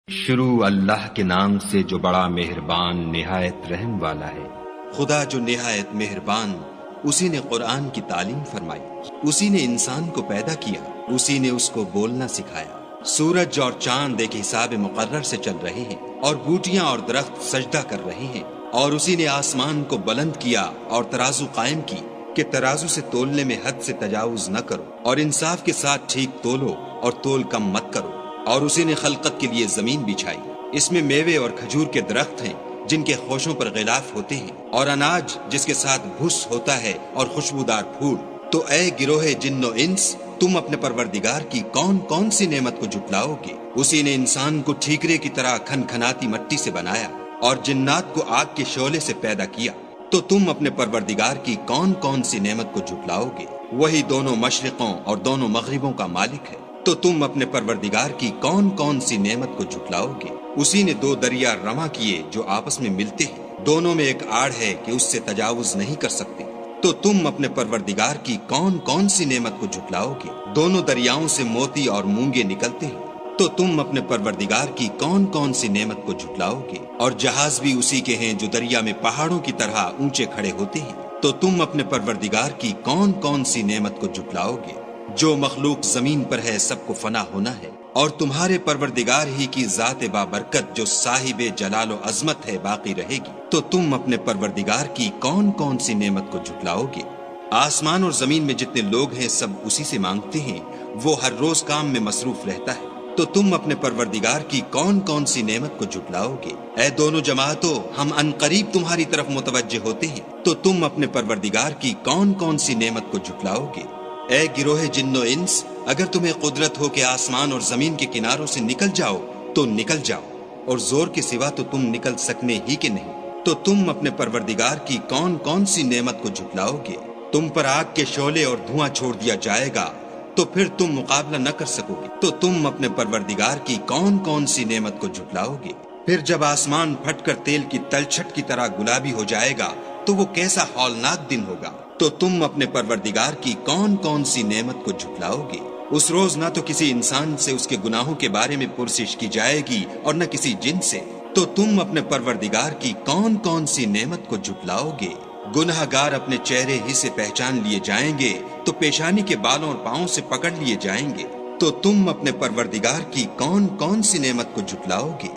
شروع اللہ کے نام سے جو بڑا مہربان نہایت رحم والا ہے۔ خدا جو نہایت مہربان، اسی نے قرآن کی تعلیم فرمائی، اسی نے انسان کو پیدا کیا، اسی نے اس کو بولنا سکھایا۔ سورج اور چاند ایک حساب مقرر سے چل رہے ہیں، اور بوٹیاں اور درخت سجدہ کر رہے ہیں، اور اسی نے آسمان کو بلند کیا اور ترازو قائم کی کہ ترازو سے تولنے میں حد سے تجاوز نہ کرو، اور انصاف کے ساتھ ٹھیک تولو اور تول کم مت کرو۔ اور اسی نے خلقت کے لیے زمین بچھائی، اس میں میوے اور کھجور کے درخت ہیں جن کے خوشوں پر غلاف ہوتے ہیں، اور اناج جس کے ساتھ بھس ہوتا ہے اور خوشبودار پھول۔ تو اے گروہ جن و انس، تم اپنے پروردگار کی کون کون سی نعمت کو جھٹلاؤ گے؟ اسی نے انسان کو ٹھیکرے کی طرح کھنکھناتی مٹی سے بنایا اور جنات کو آگ کے شعلے سے پیدا کیا۔ تو تم اپنے پروردگار کی کون کون سی نعمت کو جھٹلاؤ گے؟ وہی دونوں مشرقوں اور دونوں مغربوں کا مالک ہے۔ تو تم اپنے پروردگار کی کون کون سی نعمت کو جھٹلاؤ گے؟ اسی نے دو دریا رواں کیے جو آپس میں ملتے ہیں، دونوں میں ایک آڑ ہے کہ اس سے تجاوز نہیں کر سکتے۔ تو تم اپنے پروردگار کی کون کون سی نعمت کو جھٹلاؤ گے؟ دونوں دریاؤں سے موتی اور مونگے نکلتے ہیں۔ تو تم اپنے پروردگار کی کون کون سی نعمت کو جھٹلاؤ گے؟ اور جہاز بھی اسی کے ہیں جو دریا میں پہاڑوں کی طرح اونچے کھڑے ہوتے ہیں۔ تو تم اپنے پروردگار کی کون کون سی نعمت کو جھٹلاؤ گے؟ جو مخلوق زمین پر ہے سب کو فنا ہونا ہے، اور تمہارے پروردگار ہی کی ذات بابرکت جو صاحب جلال و عظمت ہے باقی رہے گی۔ تو تم اپنے پروردگار کی کون کون سی نعمت کو جھٹلاؤ گے؟ آسمان اور زمین میں جتنے لوگ ہیں سب اسی سے مانگتے ہیں، وہ ہر روز کام میں مصروف رہتا ہے۔ تو تم اپنے پروردگار کی کون کون سی نعمت کو جھٹلاؤ گے؟ اے دونوں جماعتوں، ہم عنقریب تمہاری طرف متوجہ ہوتے ہیں۔ تو تم اپنے پروردگار کی کون کون سی نعمت کو جھٹلاؤ گے؟ اے گروہ جن و انس، اگر تمہیں قدرت ہو کہ آسمان اور زمین کے کناروں سے نکل جاؤ تو نکل جاؤ، اور زور کے سوا تو تم نکل سکنے ہی کے نہیں۔ تو تم اپنے پروردگار کی کون کون سی نعمت کو جھٹلاؤ گے؟ تم پر آگ کے شعلے اور دھواں چھوڑ دیا جائے گا تو پھر تم مقابلہ نہ کر سکو گے۔ تو تم اپنے پروردگار کی کون کون سی نعمت کو جھٹلاؤ گے؟ پھر جب آسمان پھٹ کر تیل کی تلچھٹ کی طرح گلابی ہو جائے گا تو وہ کیسا ہولناک دن ہوگا۔ تو تم اپنے پروردگار کی کون کون سی نعمت کو جھٹلاؤ گے؟ اس روز نہ تو کسی انسان سے اس کے گناہوں کے بارے میں پرسش کی جائے گی اور نہ کسی جن سے۔ تو تم اپنے پروردگار کی کون کون سی نعمت کو جھٹلاؤ گے؟ گنہگار اپنے چہرے ہی سے پہچان لیے جائیں گے تو پیشانی کے بالوں اور پاؤں سے پکڑ لیے جائیں گے۔ تو تم اپنے پروردگار کی کون کون سی نعمت کو جھٹلاؤ گے؟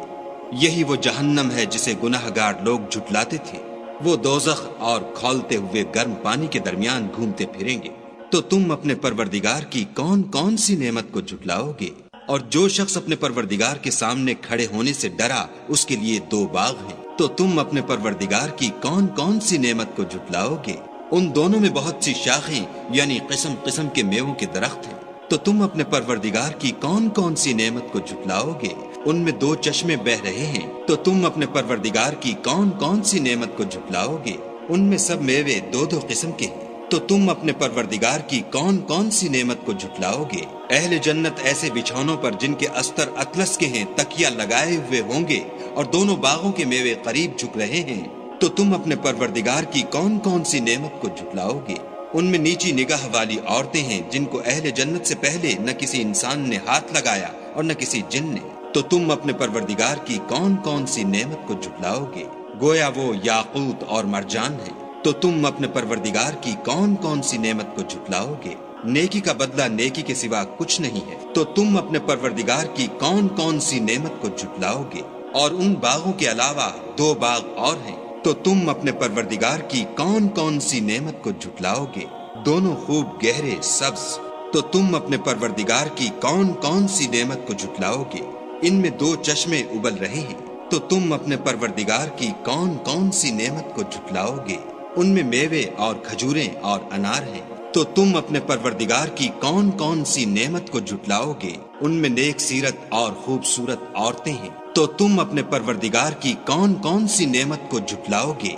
یہی وہ جہنم ہے جسے گنہگار لوگ جھٹلاتے تھے، وہ دوزخ اور کھولتے ہوئے گرم پانی کے درمیان گھومتے پھریں گے۔ تو تم اپنے پروردگار کی کون کون سی نعمت کو جھٹلاؤ گے؟ اور جو شخص اپنے پروردگار کے سامنے کھڑے ہونے سے ڈرا اس کے لیے دو باغ ہیں۔ تو تم اپنے پروردگار کی کون کون سی نعمت کو جھٹلاؤ گے؟ ان دونوں میں بہت سی شاخیں یعنی قسم قسم کے میووں کے درخت ہیں۔ تو تم اپنے پروردگار کی کون کون سی نعمت کو جھٹلاؤ گے؟ ان میں دو چشمے بہ رہے ہیں۔ تو تم اپنے پروردگار کی کون کون سی نعمت کو جھٹلاؤ گے؟ ان میں سب میوے دو دو قسم کے ہیں۔ تو تم اپنے پروردگار کی کون کون سی نعمت کو جھٹلاؤ گے؟ اہل جنت ایسے بچھونوں پر جن کے استر اطلس کے ہیں تکیہ لگائے ہوئے ہوں گے، اور دونوں باغوں کے میوے قریب جھک رہے ہیں۔ تو تم اپنے پروردگار کی کون کون سی نعمت کو جھٹلاؤ گے؟ ان میں نیچی نگاہ والی عورتیں ہیں جن کو اہل جنت سے پہلے نہ کسی انسان نے ہاتھ لگایا اور نہ کسی جن نے۔ تو تم اپنے پروردگار کی کون کون سی نعمت کو جھٹلاؤ گے؟ گویا وہ یاقوت اور مرجان ہے۔ تو تم اپنے پروردگار کی کون کون سی نعمت کو جھٹلاؤ گے؟ نیکی کا بدلہ نیکی کے سوا کچھ نہیں ہے۔ تو تم اپنے پروردگار کی کون کون سی نعمت کو جھٹلاؤ گے؟ اور ان باغوں کے علاوہ دو باغ اور ہیں۔ تو تم اپنے پروردگار کی کون کون سی نعمت کو جھٹلاؤ گے؟ دونوں خوب گہرے سبز۔ تو تم اپنے پروردگار کی کون کون سی نعمت کو جھٹلاؤ گے؟ ان میں دو چشمے ابل رہے ہیں۔ تو تم اپنے پروردگار کی کون کون سی نعمت کو جھٹلاؤ گے؟ ان میں میوے اور کھجوریں اور انار ہیں۔ تو تم اپنے پروردگار کی کون کون سی نعمت کو جھٹلاؤ گے؟ ان میں نیک سیرت اور خوبصورت عورتیں ہیں۔ تو تم اپنے پروردگار کی کون کون سی نعمت کو جھٹلاؤ گے؟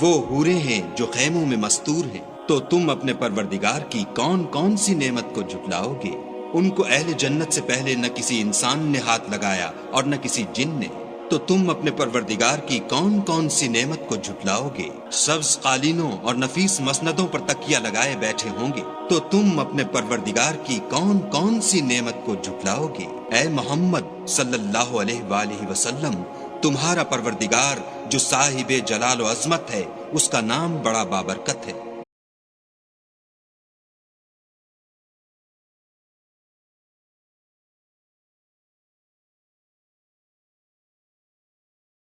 وہ حوریں ہیں جو خیموں میں مستور ہیں۔ تو تم اپنے پروردگار کی کون کون سی نعمت کو جھٹلاؤ گے؟ ان کو اہل جنت سے پہلے نہ کسی انسان نے ہاتھ لگایا اور نہ کسی جن نے۔ تو تم اپنے پروردگار کی کون کون سی نعمت کو جھٹلاؤ گے؟ سبز قالینوں اور نفیس مسندوں پر تکیہ لگائے بیٹھے ہوں گے تو تم اپنے پروردگار کی کون کون سی نعمت کو جھٹلاؤ گے؟ اے محمد صلی اللہ علیہ وآلہ وسلم، تمہارا پروردگار جو صاحب جلال و عظمت ہے، اس کا نام بڑا بابرکت ہے۔